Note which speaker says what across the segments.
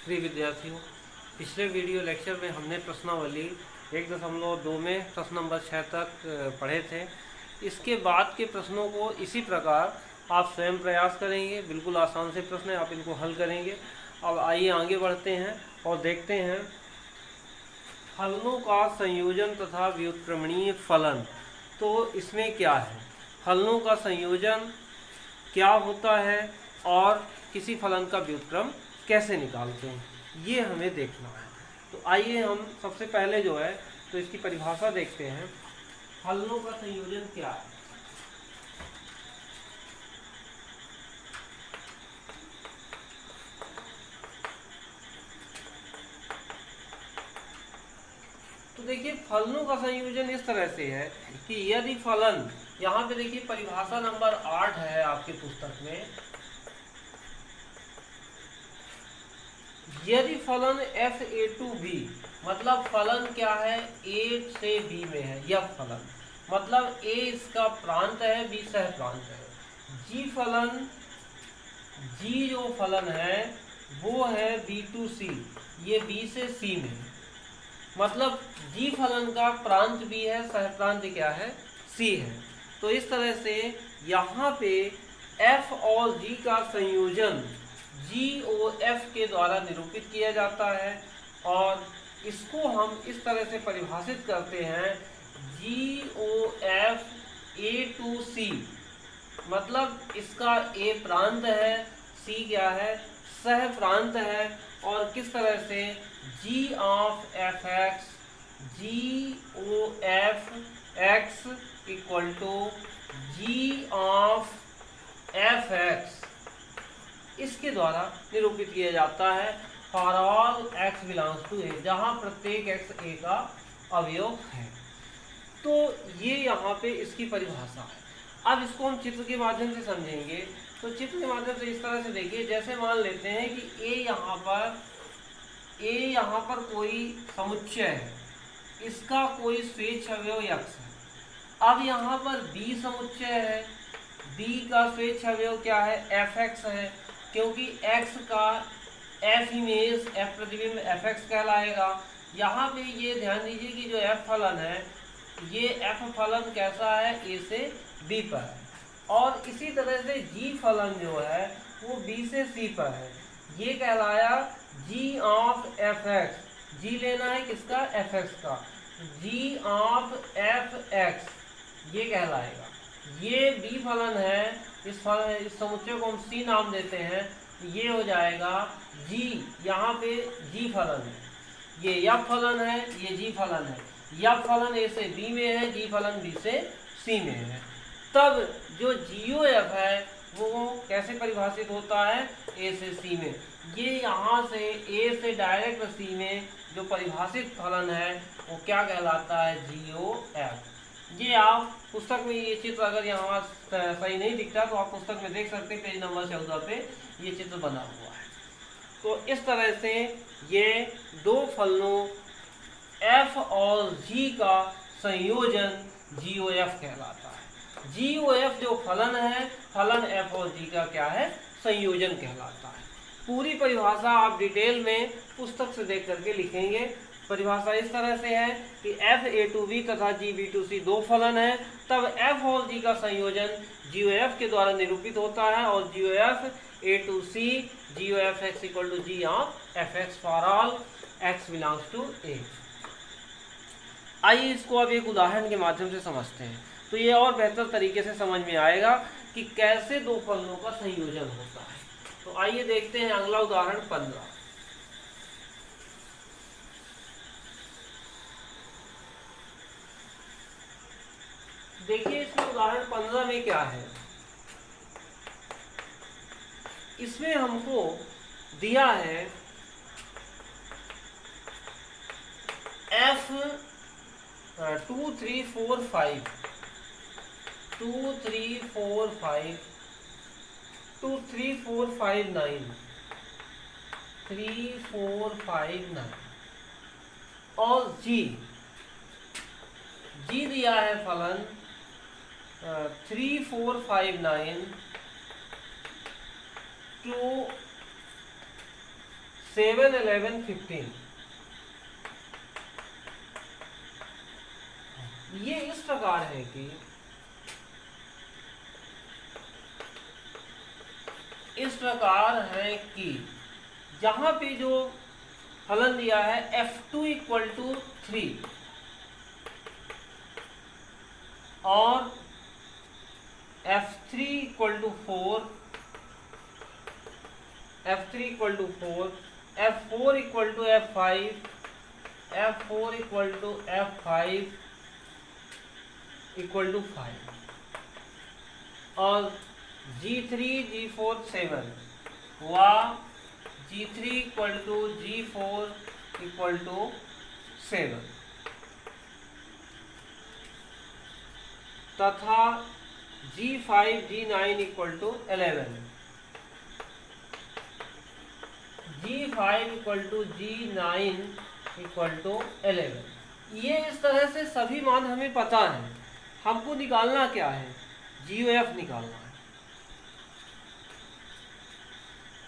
Speaker 1: प्रिय विद्यार्थियों, पिछले वीडियो लेक्चर में हमने प्रश्नावली 1.2 में प्रश्न नंबर 6 तक पढ़े थे। इसके बाद के प्रश्नों को इसी प्रकार आप स्वयं प्रयास करेंगे। बिल्कुल आसान से प्रश्न है, आप इनको हल करेंगे। अब आइए आगे बढ़ते हैं और देखते हैं फलनों का संयोजन तथा व्युत्क्रमणीय फलन। तो इसमें क्या है, फलनों का संयोजन क्या होता है और किसी फलन का व्युत्क्रम कैसे निकालते हैं, ये हमें देखना है। तो आइए हम सबसे पहले जो है तो इसकी परिभाषा देखते हैं। फलनों का संयोजन क्या है? तो देखिए, फलनों का संयोजन इस तरह से है कि यदि फलन, यहाँ पे देखिए परिभाषा नंबर 8 है आपके पुस्तक में। यदि फलन fa2b, मतलब फलन क्या है, a से b में है। यह फलन मतलब a इसका प्रांत है, b सह प्रांत है। g फलन, g जो फलन है वो है b to c, ये b से c में है। मतलब g फलन का प्रांत b है, सह प्रांत क्या है, c है। तो इस तरह से यहाँ पे f और g का संयोजन GOF के द्वारा निरूपित किया जाता है और इसको हम इस तरह से परिभाषित करते हैं, GOF A to C, मतलब इसका A प्रांत है, C क्या है, सह प्रांत है। और किस तरह से, G of Fx GOF x equal to G of Fx, इसके द्वारा निरूपित किया जाता है for all x belongs to a, जहाँ प्रत्येक x a का अवयव है। तो ये यहाँ पे इसकी परिभाषा है। अब इसको हम चित्र के माध्यम से समझेंगे। तो चित्र के माध्यम से इस तरह से देखिए, जैसे मान लेते हैं कि a यहाँ पर कोई समुच्चय है, इसका कोई स्वेच्छ अवयव x है। अब यहाँ पर b समुच्चय है, b का स्वेच्छ अवयव क्या है, fx है, क्योंकि x का f इमेज, f प्रतिबिंब fx कहलाएगा। यहाँ पे ये ध्यान दीजिए कि जो f फलन है, ये f फलन कैसा है, a से b पर है। और इसी तरह से g फलन जो है वो b से c पर है, ये कहलाया g ऑफ fx। g लेना है किसका, fx का, g ऑफ fx ये कहलाएगा। ये b फलन है, इस समुच्चय को हम c नाम देते हैं, ये हो जाएगा g, यहाँ पे g फलन है, ये f फलन है, ये g फलन है। f फलन a से b में है, g फलन b से c में है। तब जो GOF है वो कैसे परिभाषित होता है, a से c में। ये यहाँ से a से डायरेक्ट c में जो परिभाषित फलन है वो क्या कहलाता है, GOF। ये आप पुस्तक में, ये चित्र अगर यहाँ सही नहीं दिखता तो आप पुस्तक में देख सकते हैं, पेज नंबर 14 पे ये चित्र बना हुआ है। तो इस तरह से ये दो फलनों f और g का संयोजन GOF कहलाता है। GOF जो फलन है, फलन f और g का क्या है, संयोजन कहलाता है। पूरी परिभाषा आप डिटेल में पुस्तक से देख करके लिखेंगे। परिभाषा इस तरह से है कि fa2b तथा gb2c दो फलन है, तब f और g का संयोजन GOF के द्वारा निरूपित होता है और GOF a to c GOF x equal to g of fx for all x belongs to a। आइए इसको अब एक उदाहरण के माध्यम से समझते हैं, तो ये और बेहतर तरीके से समझ में आएगा कि कैसे दो फलनों का संयोजन होता है। तो आइए देखते हैं अगला उदाहरण 15। देखिए इसमें उदाहरण 15 में क्या है, इसमें हमको दिया है f 2 3 4 5 2 3 4 5 2 3 4 5 9 3 4 5 9 और g दिया है फलन 3 4 5 9 2 7, 11, 15। ये इस प्रकार है कि जहां पे जो फलन दिया है F2 इक्वल टू 3 और F3 equal to 4, F3 equal to 4, F4 equal to F5, F4 equal to F5 equal to 5 और G3 G4 7 हुआ G3 equal to G4 equal to 7 तथा G5 G9 equal to 11, G5 equal to G9 equal to 11। ये इस तरह से सभी मान हमें पता है। हमको निकालना क्या है? GOF निकालना है।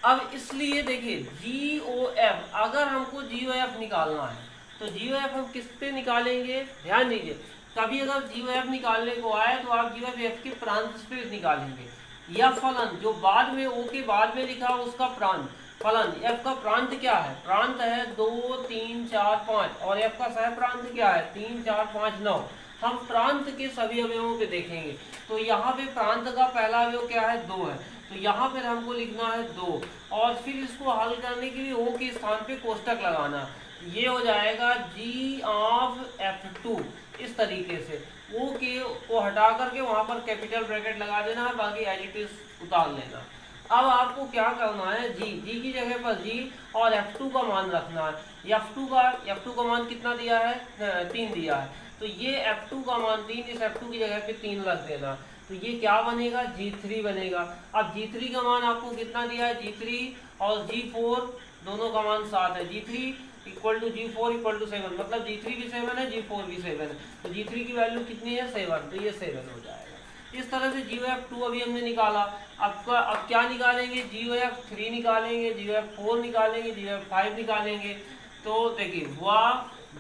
Speaker 1: अब इसलिए देखिए GOF, अगर हमको GOF निकालना है तो GOF हम किस पे निकालेंगे? ध्यान दीजिए, कभी अगर GOF निकालने को आए तो आप GOF के प्रांत पे निकालेंगे या फलन जो बाद में O के बाद में लिखा उसका प्रांत। फलन F का प्रांत क्या है? प्रांत है 2, 3, 4, 5 और F का सह प्रांत क्या है? 3, 4, 5, 9। हम प्रांत के सभी अवयवों पे देखेंगे तो यहाँ पे प्रांत का पहला अवयव क्या है? 2 है, तो यहाँ पर हमको लिखना है 2 और फिर इसको हल करने के लिए O के स्थान पे कोष्टक लगाना। ये हो जाएगा G ऑफ F2। इस तरीके से O के को हटा करके वहां पर कैपिटल ब्रैकेट लगा देना है, बाकी एज इट इज उतार लेना। अब आपको क्या करना है? G की जगह पर G और F2 का मान रखना है। F2 का मान कितना दिया है? 3 दिया है, तो ये F2 का मान 3, इस F2 की जगह पे 3 रख देना, तो ये क्या बनेगा? G3 बनेगा। अब G3 का मान आपको कितना दिया है? G3 और G4 दोनों का मान 7 है। G3 equal to G4 equal to 7, मतलब G3 भी 7 है, G4 भी 7 है, तो G3 की वैल्यू कितनी है? 7, तो ये 7 हो जाएगा। इस तरह से GOF2 अभी हमने निकाला। अब क्या निकालेंगे? GOF3 निकालेंगे, GOF4 निकालेंगे, GOF5 निकालेंगे। तो देखिए हुआ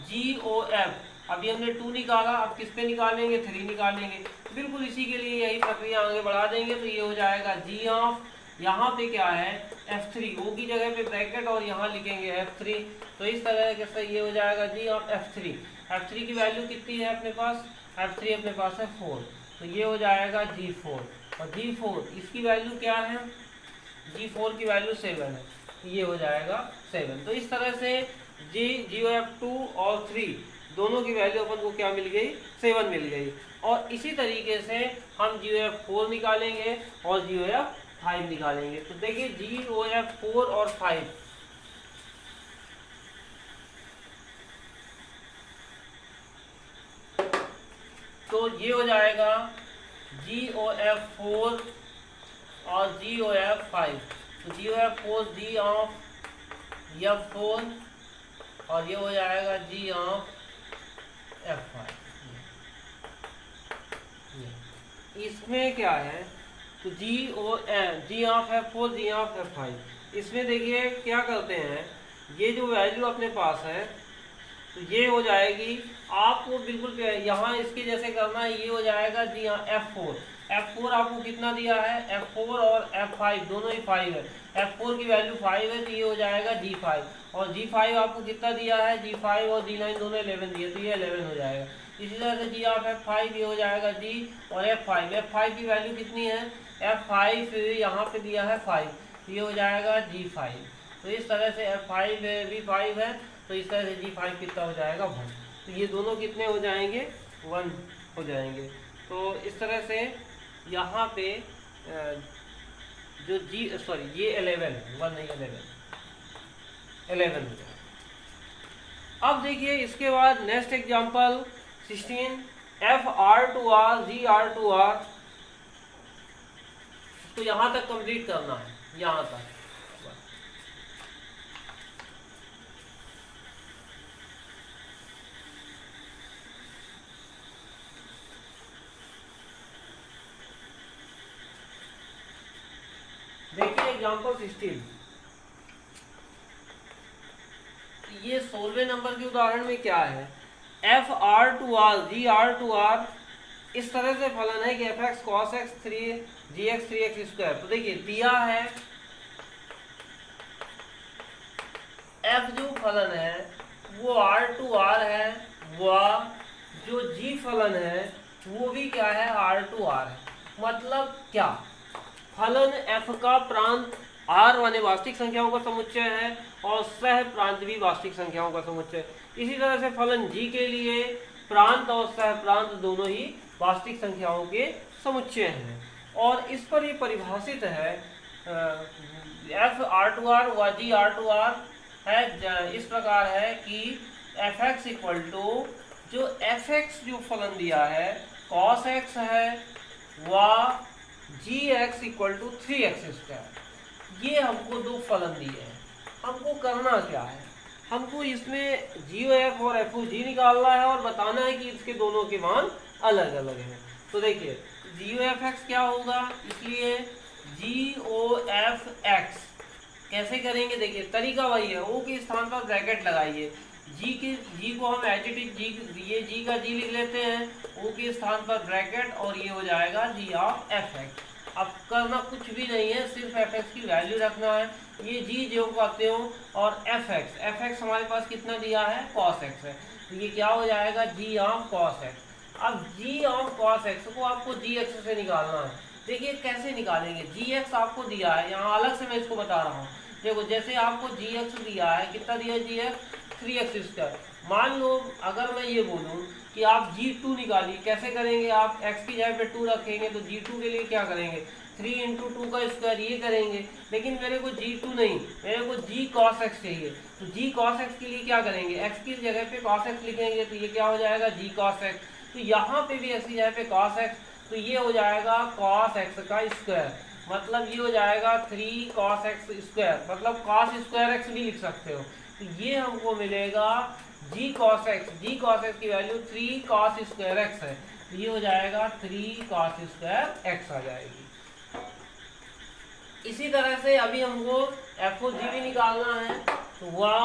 Speaker 1: GOF, अभी हमने 2 निकाला, अब किस पे निकालेंगे? 3 निकालेंगे। बिल्कुल इसी के लिए यही प्रक्रिया आगे बढ़ा देंगे, तो ये हो जाएगा G ऑफ, यहाँ पे क्या है? F3, O की जगह पे ब्रैकेट और यहाँ लिखेंगे F3, तो इस तरह से ये हो जाएगा G ऑफ F3। F3 की वैल्यू कितनी है अपने पास? F3 अपने पास है 4, तो ये हो जाएगा G4 और G4 इसकी वैल्यू क्या है? G4 की वैल्यू 7 है, तो ये हो जाएगा 7। तो इस तरह से GOF2 और 3 दोनों की वैल्यू अपन को क्या मिल गई? 7 मिल गई। और इसी तरीके से हम GOF4 निकालेंगे और GOF5 निकालेंगे। तो देखिए GOF4 और 5, तो ये हो जाएगा GOF4 और GOF5। तो GOF4 G ऑफ F4 और ये हो जाएगा G ऑफ F5। इसमें क्या है? तो G of F4, G of F5, इसमें देखिए क्या करते हैं, ये जो वैल्यू अपने पास है तो ये हो जाएगी आपको बिल्कुल यहाँ इसके जैसे करना है। ये हो जाएगा जी हाँ F4 आपको कितना दिया है? F4 और F5 दोनों ही 5 है। F4 की वैल्यू 5 है, तो ये हो जाएगा G5 और G5 आपको कितना दिया है? G5 और G9 दोनों 11 दिए, तो ये 11 हो जाएगा। इसी तरह से G ऑफ F5 ये हो जाएगा G और F5 की वैल्यू कितनी है? F5 यहाँ पे दिया है 5, तो ये हो जाएगा G5। तो इस तरह से F5 भी 5 है, तो इस तरह से G5 कितना हो जाएगा? 1। तो ये दोनों कितने हो जाएंगे? 1 हो जाएंगे। तो इस तरह से यहाँ पे जो ये 11 1 नहीं 11 हो जाएगा। अब देखिए इसके बाद नेक्स्ट एग्जांपल 16 FR2R GR2R। तो यहाँ तक कंप्लीट करना है, यहाँ तक। देखिए एग्जांपल 16, ये 16वें नंबर के उदाहरण में क्या है, F R to R G R to R, इस तरह से फलन है कि F X cos X 3 G X 3x square. तो देखिए दिया है एफ जो फलन है वो आर टू आर है, वह जो जी फलन है वो भी क्या है, आर टू आर है। मतलब क्या, फलन एफ का प्रांत आर माने वास्तविक संख्याओं का समुच्चय है और सह प्रांत भी वास्तविक संख्याओं का समुच्चय। इसी तरह से फलन जी के लिए प्रांत और सह प्रांत दोनों ही वास्तविक संख्याओं के समुच्चय हैं। और इस पर ये परिभाषित है एफ आर टू आर व जी आर टू आर है, इस प्रकार है कि एफ एक्स इक्वल टू जो एफ एक्स जो फलन दिया है कॉस एक्स है व G X equal to 3x square. ये हमको दो फलन दिए हैं, हमको करना क्या है, हमको इसमें जी ओ एफ और एफ ओ जी निकालना है और बताना है कि इसके दोनों के मान अलग अलग हैं। तो देखिए जी ओ एफ एक्स क्या होगा, इसलिए जी ओ एफ एक्स कैसे करेंगे, देखिए तरीका वही है, ओ के स्थान पर ब्रैकेट लगाइए, जी को हम एच टी जी, ये जी का जी लिख लेते हैं, ओ के स्थान पर ब्रैकेट और ये हो जाएगा जी ऑफ एफ एक्स। अब करना कुछ भी नहीं है, सिर्फ एफ एक्स की वैल्यू रखना है, ये जी जो करते हो और एफ एक्स हमारे पास कितना दिया है, कॉस एक्स है, तो ये क्या हो जाएगा जी ऑफ कॉस एक्स। अब जी ऑफ कॉस एक्स को आपको जी एक्स से निकालना है। देखिए कैसे निकालेंगे, जी एक्स आपको दिया है, यहाँ अलग से मैं इसको बता रहा हूँ। देखो जैसे आपको जी एक्स दिया है, कितना दिया है जी एक्स, 3x स्क्वायर। मान लो अगर मैं ये बोलूँ कि आप g2 निकालिए, कैसे करेंगे, आप x की जगह पे 2 रखेंगे तो g2 के लिए क्या करेंगे, 3 इंटू 2 का स्क्वायर ये करेंगे। लेकिन मेरे को g2 नहीं, मेरे को g cos x चाहिए, तो g cos x के लिए क्या करेंगे, x की जगह पे cos x लिखेंगे, तो ये क्या हो जाएगा g cos x। तो यहाँ पे भी x की जगह पे cos x, तो ये हो जाएगा cos x का स्क्वायर, मतलब ये हो जाएगा 3 cos x स्क्वायर, मतलब cos स्क्वायर x भी लिख सकते हो। तो ये हमको मिलेगा जी cos x की वैल्यू 3 cos स्क्वायर x है, तो ये हो जाएगा 3 cos स्क्वायर x आ जाएगी। इसी तरह से अभी हमको एफ ओ जी भी निकालना है, तो वह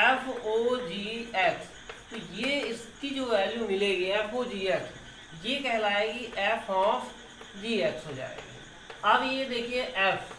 Speaker 1: एफ ओ जी एक्स, तो ये इसकी जो वैल्यू मिलेगी एफ ओ जी एक्स, ये कहलाएगी एफ ऑफ जी एक्स हो जाएगी। अब ये देखिए एफ,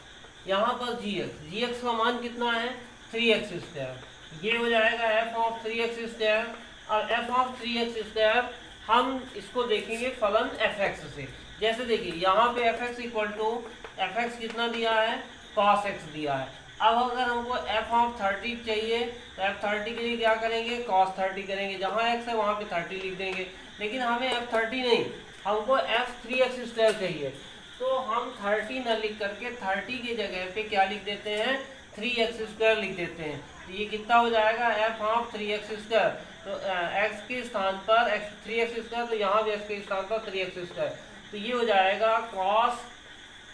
Speaker 1: यहाँ पर जी एक्स का मान कितना है, 3x स्क्वायर, ये हो जाएगा एफ ऑफ 3x स्क्वायर। और एफ ऑफ 3x स्क्वायर हम इसको देखेंगे फलन एफ एक्स से। जैसे देखिए यहाँ पे f x equal to f x कितना दिया है, cos x दिया है। अब अगर हमको एफ ऑफ 30 चाहिए तो एफ 30 के लिए क्या करेंगे, cos 30 करेंगे, जहाँ x है वहाँ पे 30 लिख देंगे। लेकिन हमें एफ 30 नहीं, हमको एफ 3x स्क्वायर चाहिए, तो हम 30 न लिख करके 30 की जगह पे क्या लिख देते हैं, 3x स्क्वायर लिख देते हैं। तो ये कितना हो जाएगा, एफ ऑफ 3x स्क्वायर, तो x के स्थान पर 3x स्क्वायर, तो यहाँ भी x के स्थान पर 3x स्क्वायर, तो ये हो जाएगा cos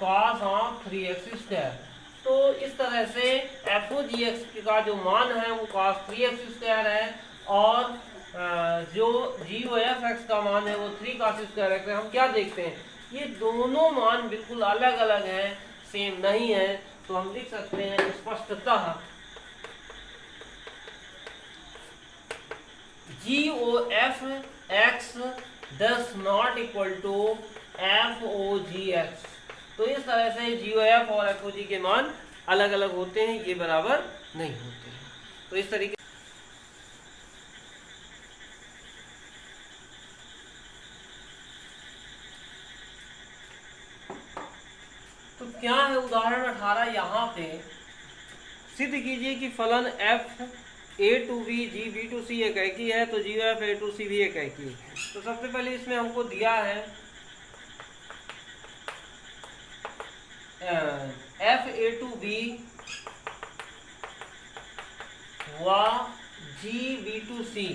Speaker 1: ऑफ 3x स्क्वायर। तो इस तरह से एफ ओ जी एक्स का जो मान है वो cos 3x स्क्वायर है, और जो जी ओ एफ एक्स का मान है वो 3 cos स्क्वायर एक्स है। हम क्या देखते हैं, ये दोनों मान बिल्कुल अलग अलग हैं, सेम नहीं है, तो हम लिख सकते हैं स्पष्टतः G O F X does not equal to F O G X. तो इस तरह से जी ओ एफ और एफ ओ जी के मान अलग अलग होते हैं, ये बराबर नहीं होते हैं। तो इस तरीके तो क्या है उदाहरण 18, यहाँ पे सिद्ध कीजिए कि फलन F A to B G B to C एकाकी है, तो जी एफ ए टू सी भी एकाकी है। तो सबसे पहले इसमें हमको दिया है एफ ए टू बी व जी बी टू सी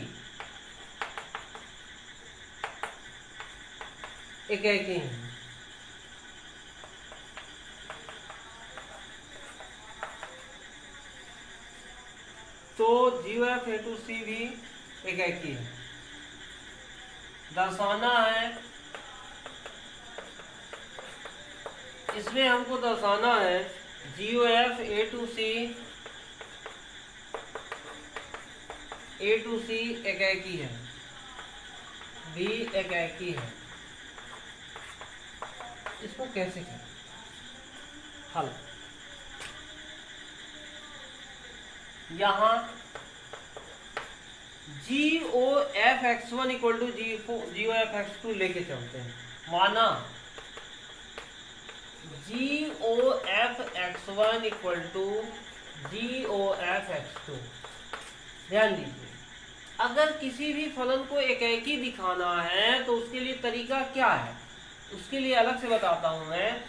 Speaker 1: एकाकी है। तो जी एफ ए टू सी भी एकाकी है। दर्शाना है, इसमें हमको दर्शाना है G O F A to C A to C एकाकी है, बी एकाकी है। इसको कैसे करें हल? यहां G O F x one equal to G O F x two लेके चलते हैं। माना G O F x one equal to G O F x two. ध्यान दीजिए, अगर किसी भी फलन को एकाकी दिखाना है तो उसके लिए तरीका क्या है, उसके लिए अलग से बताता हूं मैं।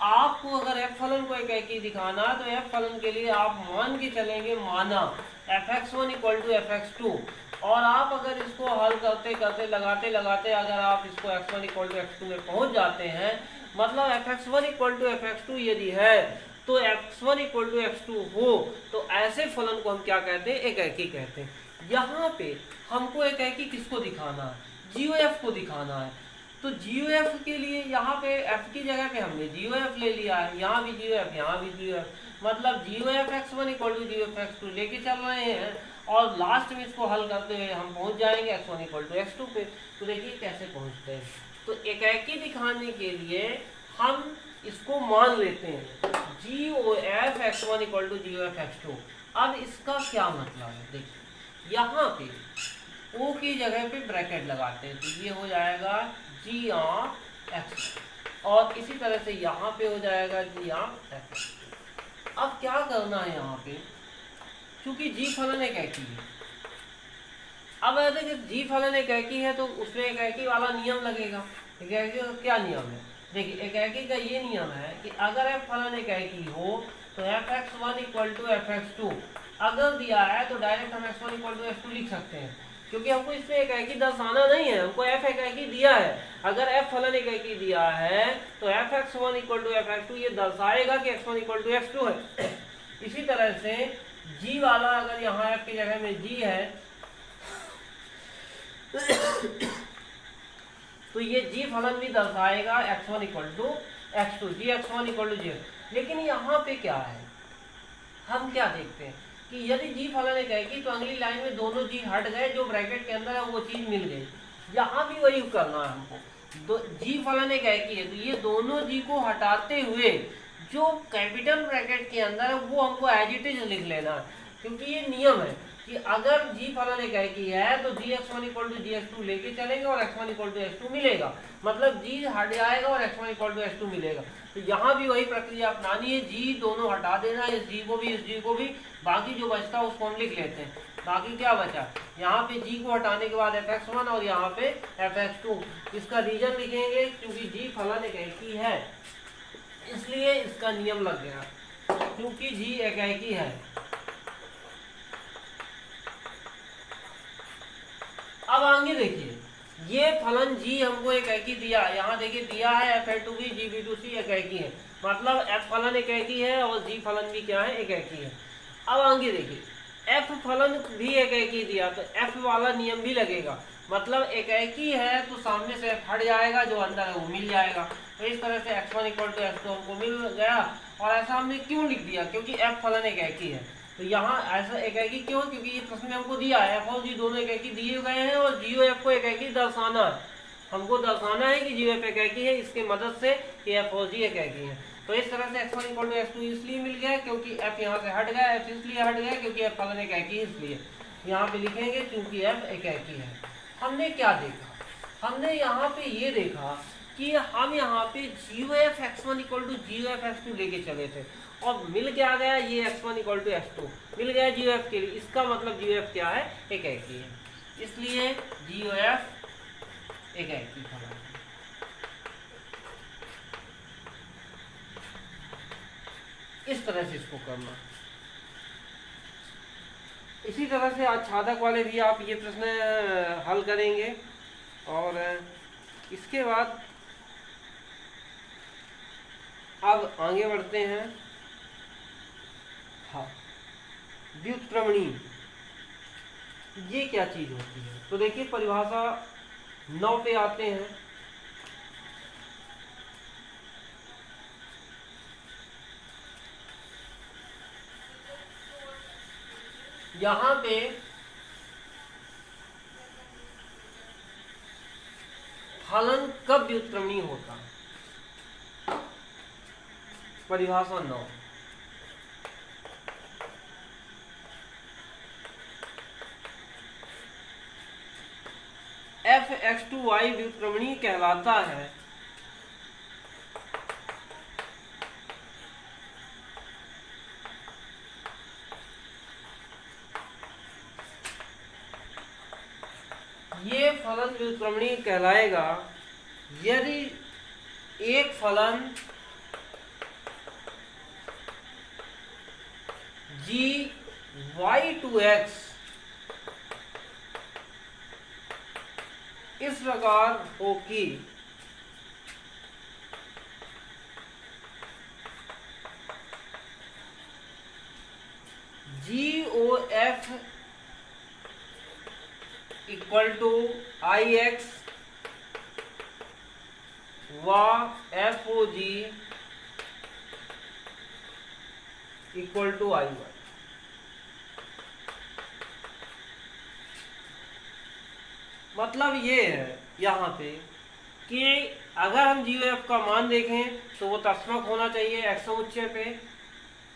Speaker 1: आपको अगर एफ फलन को एकाकी दिखाना है तो एफ फलन के लिए आप मान के चलेंगे, माना f x one equal to f x two, और आप अगर इसको हल करते करते लगाते लगाते अगर आप इसको x one equal to x two में पहुंच जाते हैं, मतलब f x one equal to f x two यदि है तो x one equal to x two हो, तो ऐसे फलन को हम क्या कहते हैं? एकाकी कहते हैं। यहाँ पे हमको एकाकी किसको दिखाना है? जीओएफ को दिखाना है। तो जीओएफ के लिए यहाँ पे एफ की जगह पे हमने जीओएफ ले लिया है, यहाँ भी जीओएफ, यहाँ भी जीओएफ, मतलब GOF X one equal to GOF X two लेके चल रहे हैं, और लास्ट में इसको हल करते हुए हम पहुंच जाएंगे x one equal to x two पे। तो देखिए कैसे पहुंचते हैं। तो एकाकी दिखाने के लिए हम इसको मान लेते हैं G O F x one equal to G O F x two. अब इसका क्या मतलब है? देखिए यहाँ पे ओ की जगह पे ब्रैकेट लगाते हैं, तो ये हो जाएगा जी ऑफ एक्स, और इसी तरह से यहाँ पे हो जाएगा जी ऑफ एक्स। अब क्या करना है यहाँ पे, क्योंकि जी फलन एकाकी है। अब देखिए जी फलन एकाकी है तो उसमें एकाकी वाला नियम लगेगा। एकाकी का क्या नियम है? देखिए एकाकी का ये नियम है कि अगर एफ फलन एकाकी हो तो f x one equal to f x two, अगर दिया है तो डायरेक्ट हम x one equal to x two लिख सकते हैं, क्योंकि हमको इसमें एकाकी दर्शाना नहीं है, हमको एफ एकाकी दिया है। अगर एफ फलन एकाकी दिया है तो f x one equal to f x two ये दर्शाएगा कि x one equal to x two है। इसी तरह से जी वाला अगर यहाँ एफ की जगह में जी है तो ये जी फलन भी दर्शाएगा X one equal to x two, G X one equal to G. लेकिन यहाँ पे क्या है, हम क्या देखते हैं कि यदि जी फलन एकाकी तो अगली लाइन में दोनों जी हट गए, जो ब्रैकेट के अंदर है वो चीज मिल गई। यहाँ भी वही करना है हमको, जी फलन एकाकी है तो ये दोनों जी को हटाते हुए जो कैपिटल ब्रैकेट के अंदर है वो हमको एज इट इज लिख लेना है, क्योंकि ये नियम है कि अगर जी फलन एकाकी है तो G X one equal to G X two लेके चलेंगे और X one equal to x two मिलेगा, मतलब जी हट जाएगा और X one equal to x two मिलेगा। तो यहाँ भी वही प्रक्रिया अपनानी है, जी दोनों हटा देना, इस जी को भी इस जी को भी, बाकी जो बचता है उसको हम लिख लेते हैं। बाकी क्या बचा, यहाँ पे जी को हटाने के बाद एफ एक्स वन और यहाँ पे एफ एक्स टू। इसका रीजन लिखेंगे क्योंकि जी फलन एकाकी है इसलिए इसका नियम लग गया, क्योंकि जी एकाकी है। अब आगे देखिए, ये फलन जी हमको एकाकी दिया, यहाँ देखिए दिया है F A to B G B to C एकाकी है, मतलब एफ फलन एकाकी है और जी फलन भी क्या है? एकाकी है। अब आगे देखिए एफ फलन भी एकाकी दिया तो एफ वाला नियम भी लगेगा, मतलब एकाकी है तो सामने से एफ हट जाएगा, जो अंदर है वो मिल जाएगा। तो इस तरह से x one equal to x two हमको मिल गया। और ऐसा हमने क्यों लिख दिया? क्योंकि एफ फलन एकाकी है। तो यहाँ ऐसा एकाकी क्यों? क्योंकि ये प्रश्न में हमको दिया है एफ और जी दोनों एकाकी दिए गए हैं और जीओ एफ को एकाकी दर्शाना है, हमको दर्शाना है कि जीओ एफ एकाकी है, इसके मदद से कि एफ और जी एकाकी है। तो इस तरह से x one equal to x two इसलिए मिल गया क्योंकि एफ यहाँ से हट गया, एफ इसलिए हट गया क्योंकि एफ फलन एकाकी है, इसलिए यहाँ पे लिखेंगे क्योंकि एफ एकाकी है। हमने क्या देखा? हमने यहाँ पे ये देखा कि हम यहाँ पे GO F x one equal to GO F x two लेके चले थे और मिल क्या गया? ये X one equal to x two मिल गया जीओ एफ के लिए। इसका मतलब जीओ एफ क्या है? एकाकी है, इसलिए जीओ एफ एकाकी फलन। इस तरह से इसको करना। इसी तरह से आज छादक वाले भी आप ये प्रश्न हल करेंगे। और इसके बाद अब आगे बढ़ते हैं। हाँ, व्युत्क्रमणी ये क्या चीज होती है? तो देखिए परिभाषा 9 पे आते हैं। यहाँ पे फलन कब व्युत्क्रमणीय होता है? परिभाषा 9। f(x2y) व्युत्क्रमणीय कहलाता है ये फलन व्युत्क्रमणीय कहलाएगा यदि एक फलन g(y)(x) इस प्रकार हो कि GOF इक्वल टू IX व FOG इक्वल टू IY। मतलब ये है यहाँ पे कि अगर हम GOF का मान देखें तो वो तस्मक होना चाहिए x समुच्चय पे,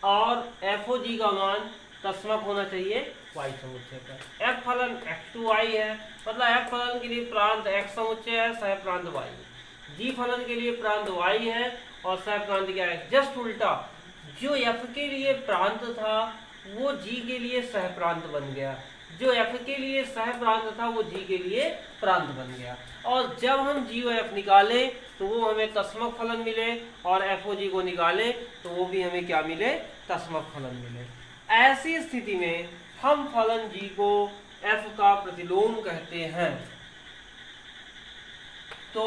Speaker 1: और FOG का मान तस्मक होना चाहिए y समुच्चय पर। f फलन x2y है, मतलब f फलन के लिए प्रांत x समुच्चय है, सह प्रांत y है। g फलन के लिए प्रांत y है और सह प्रांत क्या है? जस्ट उल्टा, जो f के लिए प्रांत था वो g के लिए सह प्रांत बन गया, जो f के लिए सह प्रांत था वो g के लिए प्रांत बन गया। और जब हम GOF निकाले तो वो हमें तस्मक फलन मिले, और FOG को निकाले तो वो भी हमें क्या मिले? तस्मक फलन मिले। ऐसी स्थिति में हम फलन g को f का प्रतिलोम कहते हैं। तो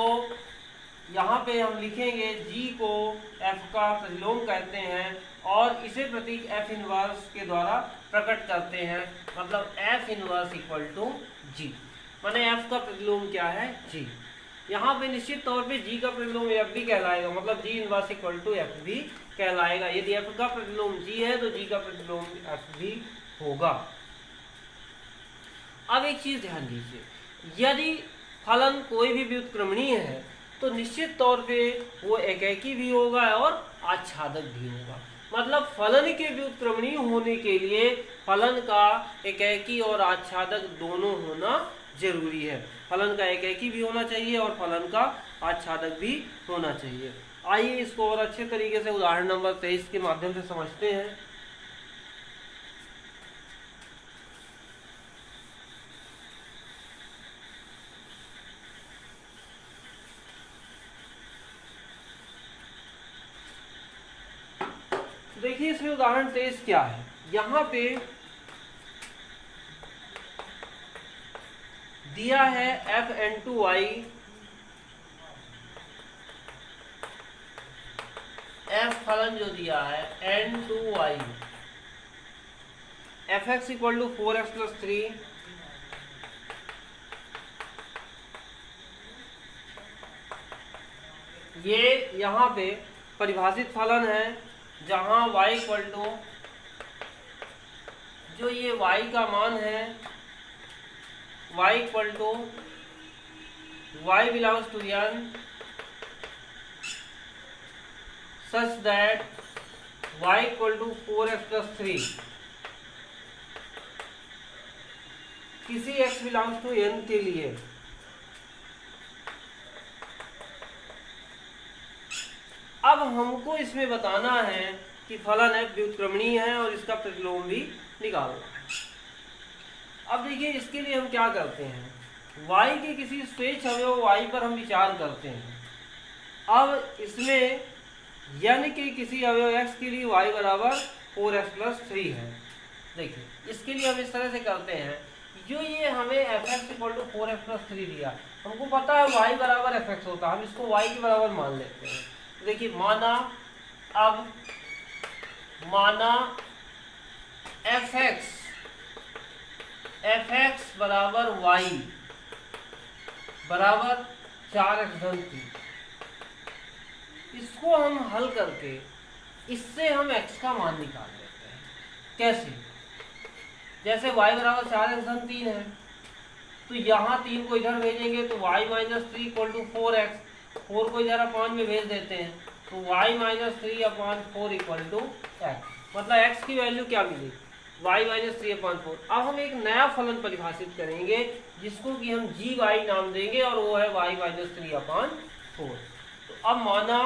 Speaker 1: यहाँ पे हम लिखेंगे g को f का प्रतिलोम कहते हैं, और इसे प्रतीक f इनवर्स के द्वारा प्रकट करते हैं। मतलब f inverse equal to g, माने f का प्रतिलोम क्या है? g। यहाँ पे निश्चित तौर पे g का प्रतिलोम f भी कहलाएगा, मतलब g inverse equal to f भी कहलाएगा। यदि f का प्रतिलोम g है तो g का प्रतिलोम f भी होगा। अब एक चीज ध्यान दीजिए, यदि फलन कोई भी व्युत्क्रमणीय है तो निश्चित तौर पे वो एकैकी भी होगा और आच्छादक भी होगा। मतलब फलन के व्युत्क्रमणीय होने के लिए फलन का एकैकी और आच्छादक दोनों होना जरूरी है। फलन का एकैकी भी होना चाहिए और फलन का आच्छादक भी होना चाहिए। आइए इसको और अच्छे तरीके से उदाहरण नंबर 23 के माध्यम से समझते हैं। देखिए इसमें उदाहरण 23 क्या है। यहाँ पे दिया है fn2y, f फलन जो दिया है n2y, fx equal to 4x plus 3, ये यहाँ पे परिभाषित फलन है, जहाँ y इक्वल टू, जो ये y का मान है y equal to y belongs to n such that y equal to 4x plus 3, किसी x बिलोंग्स टू n के लिए अब हमको इसमें बताना है कि फलन f व्युत्क्रमणीय है और इसका प्रतिलोम भी निकालना है। अब देखिए इसके लिए हम क्या करते हैं, y के किसी स्वेच्छ अवयव y पर हम विचार करते हैं। अब इसमें n के किसी अवयव x के लिए y बराबर 4x प्लस 3 है। देखिए इसके लिए हम इस तरह से करते हैं, जो ये हमें fx equal to 4x plus 3 दिया, हमको पता है y बराबर fx होता है, हम इसको y के बराबर मान लेते हैं। देखिए माना fx बराबर y बराबर 4x धन 3। इसको हम हल करके इससे हम x का मान निकाल लेते हैं। कैसे? जैसे y बराबर 4x धन 3 है तो यहाँ 3 को इधर भेजेंगे तो y minus 3 equal to 4x, 4 को इधर अपान में भेज देते हैं तो y minus 3 upon 4 equal to x, मतलब x की वैल्यू क्या मिली y माइनस 3 अपान 4। अब हम एक नया फलन परिभाषित करेंगे जिसको कि हम gy नाम देंगे और वो है y माइनस 3 अपान 4। तो अब माना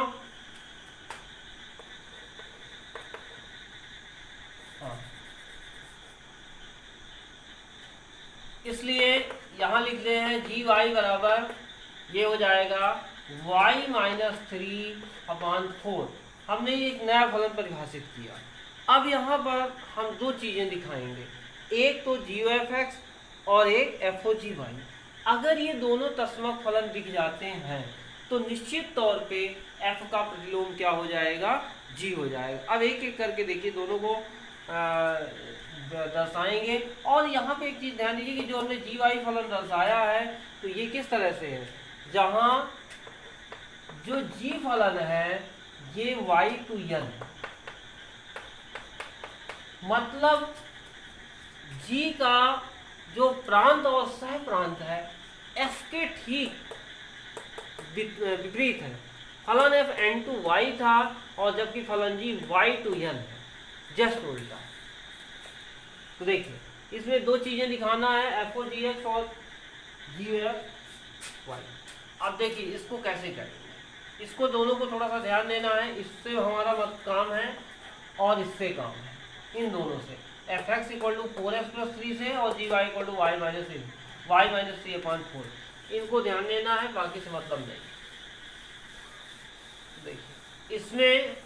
Speaker 1: इसलिए यहाँ लिख रहे हैं gy बराबर ये हो जाएगा y माइनस 3 अपान 4। हमने एक नया फलन परिभाषित किया। अब यहाँ पर हम दो चीज़ें दिखाएंगे, एक तो g(f(x) और एक f(g)(y)। अगर ये दोनों तस्मक फलन दिख जाते हैं तो निश्चित तौर पे f का प्रतिलोम क्या हो जाएगा, g हो जाएगा। अब एक एक करके देखिए, दोनों को दर्शाएंगे। और यहाँ पे एक चीज़ ध्यान दीजिए कि जो हमने gy फलन दर्शाया है तो ये किस तरह से है, जहाँ जो g फलन है ये y टू n है, मतलब g का जो प्रांत और सह प्रांत है f के ठीक विपरीत है। फलन f n टू y था और जबकि फलन g y टू n है, जस्ट उल्टा। तो देखिए इसमें दो चीजें दिखाना है, f(g(x) और g(f(y)। अब देखिए इसको कैसे करेंगे, इसको दोनों को थोड़ा सा ध्यान देना है, इससे हमारा काम है और इससे काम है, इन दोनों से f(x) equal to 4x plus 3 से और gy equal to y minus 3 upon 4, इनको ध्यान देना है, बाकी से मतलब नहीं। देखिए इसमें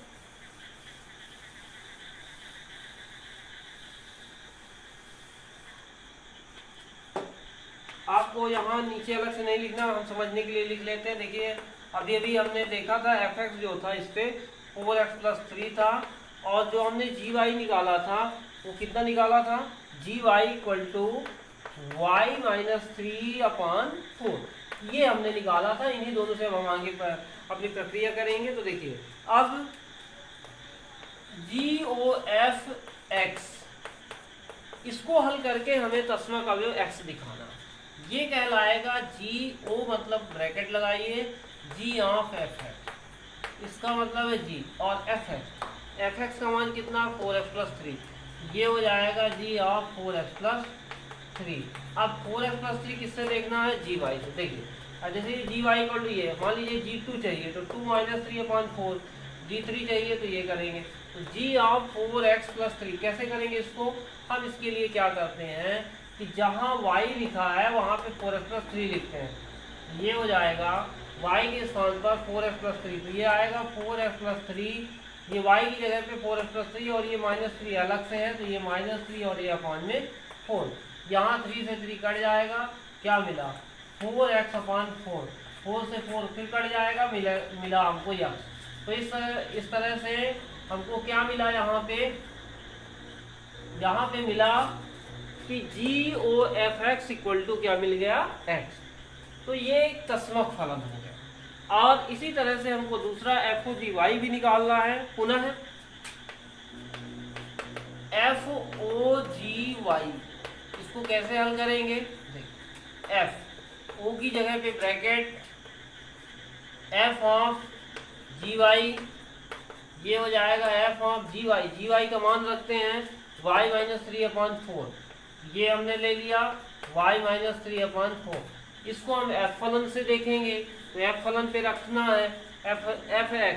Speaker 1: आपको यहाँ नीचे अलग से नहीं लिखना, हम समझने के लिए लिख लेते हैं। देखिए अभी अभी हमने देखा था f(x) जो था इस पे 4x प्लस 3 था, और जो हमने gy निकाला था वो कितना निकाला था, gy equal to y minus 3 upon 4, ये हमने निकाला था। इन्हीं दोनों से हम आगे अपनी प्रक्रिया करेंगे। तो देखिए अब g(f(x) इसको हल करके हमें तस्मक अवयव x दिखाना, ये कहलाएगा g(o) मतलब ब्रैकेट लगाइए g ऑफ f(x), इसका मतलब है g, और f(x) का मान कितना 4x प्लस 3, ये हो जाएगा g ऑफ 4x प्लस 3। अब 4x प्लस 3 किससे देखना है, gy से। देखिए अब जैसे gy इक्वल टू ये, मान लीजिए g2 चाहिए तो 2 माइनस 3 अपान 4, g3 चाहिए तो ये करेंगे, तो g ऑफ 4x प्लस 3 कैसे करेंगे इसको हम, इसके लिए क्या करते हैं कि जहाँ y लिखा है वहाँ पे 4x प्लस 3 लिखते हैं, ये हो जाएगा y के स्थान पर 4x प्लस 3, तो ये आएगा 4x प्लस 3, ये y की जगह पे 4x प्लस 3 और ये माइनस 3 अलग से है, तो ये माइनस 3 और ये अपान में 4, यहाँ 3 से 3 कट जाएगा, क्या मिला 4x अपान 4, 4 से 4 फिर कट जाएगा, मिला हमको यह। तो इस तरह से हमको क्या मिला, यहाँ पे मिला कि g(o)f(x) इक्वल टू क्या मिल गया, x। तो ये एक तस्मक फलन हो गया। और इसी तरह से हमको दूसरा f(o)gy भी निकालना है। पुनः f(o)gy इसको कैसे हल करेंगे, f o की जगह पे ब्रैकेट f ऑफ gy, ये हो जाएगा f ऑफ gy का मान रखते हैं y माइनस 3 अपान 4, ये हमने ले लिया y माइनस 3 अपान 4। इसको हम f फलन से देखेंगे तो f फलन पे रखना है f(x),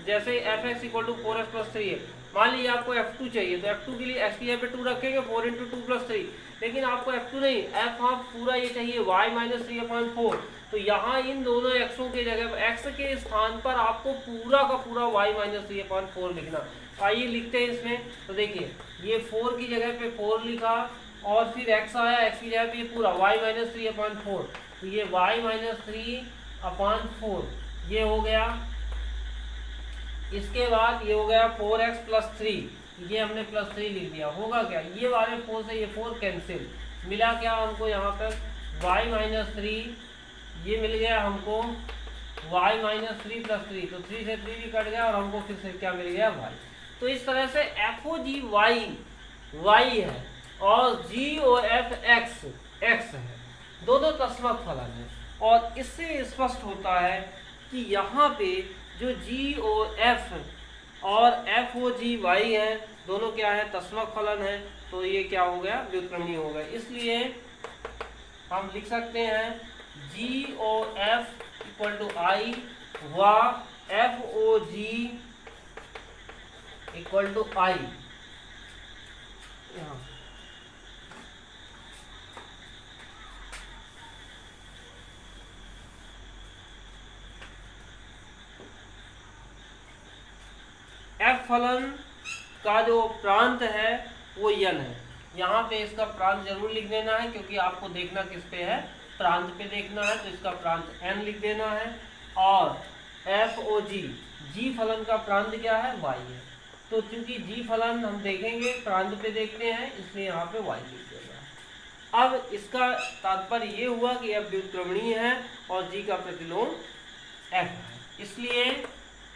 Speaker 1: जैसे f(x) equal to 4x plus 3 है। मान लीजिए आपको f2 चाहिए तो f2 के लिए x की जगह पे 2 रखेंगे, 4 इंटू 2 प्लस 3, लेकिन आपको f2 नहीं, f ऑफ पूरा ये चाहिए y माइनस 3 अपान 4। तो यहाँ इन दोनों एक्सों के जगह x के स्थान पर आपको पूरा का पूरा y माइनस 3 अपान 4 लिखना। आइए लिखते हैं इसमें। तो देखिए ये 4 की जगह पे 4 लिखा और फिर x आया, x की जगह पे ये पूरा y माइनस 3 अपान 4, तो ये y माइनस 3 अपान 4 ये हो गया। इसके बाद ये हो गया 4x प्लस 3, ये हमने प्लस 3 लिख दिया। होगा क्या, ये वाले 4 से ये 4 कैंसिल, मिला क्या हमको यहाँ पर y माइनस 3, ये मिल गया हमको y माइनस 3 प्लस 3, तो 3 से 3 भी कट गया और हमको फिर से क्या मिल गया y। तो इस तरह से f(o)gy y है और g(o)f(x) x है, दोनों तस्मक फलन है। और इससे स्पष्ट होता है कि यहाँ पे जो जी ओ एफ और एफ ओ जी वाई है, दोनों क्या है, तस्मक फलन है। तो ये क्या हो गया, व्युत्क्रमणीय हो गया। इसलिए हम लिख सकते हैं G O F equal to I व F O G equal to I. यहाँ एफ फलन का जो प्रांत है वो यन है। यहाँ पे इसका प्रांत जरूर लिख देना है, क्योंकि आपको देखना किस पे है, प्रांत पे देखना है। तो इसका प्रांत एन लिख देना है। और एफ ओ जी, जी फलन का प्रांत क्या है, वाई है। तो चूंकि जी फलन हम देखेंगे प्रांत पे देखते हैं, इसलिए यहाँ पे वाई लिख देना। अब इसका तात्पर्य ये हुआ कि एफ व्युत्क्रमणीय है और जी का प्रतिलोम एफ है। इसलिए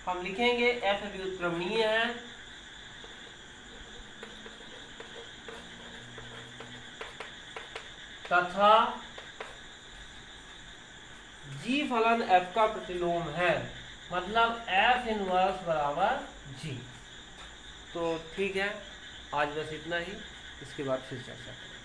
Speaker 1: हम लिखेंगे एफ व्युत्क्रमणीय है तथा जी फलन एफ का प्रतिलोम है, मतलब एफ इनवर्स बराबर जी। तो ठीक है, आज बस इतना ही, इसके बाद फिर चर्चा करेंगे।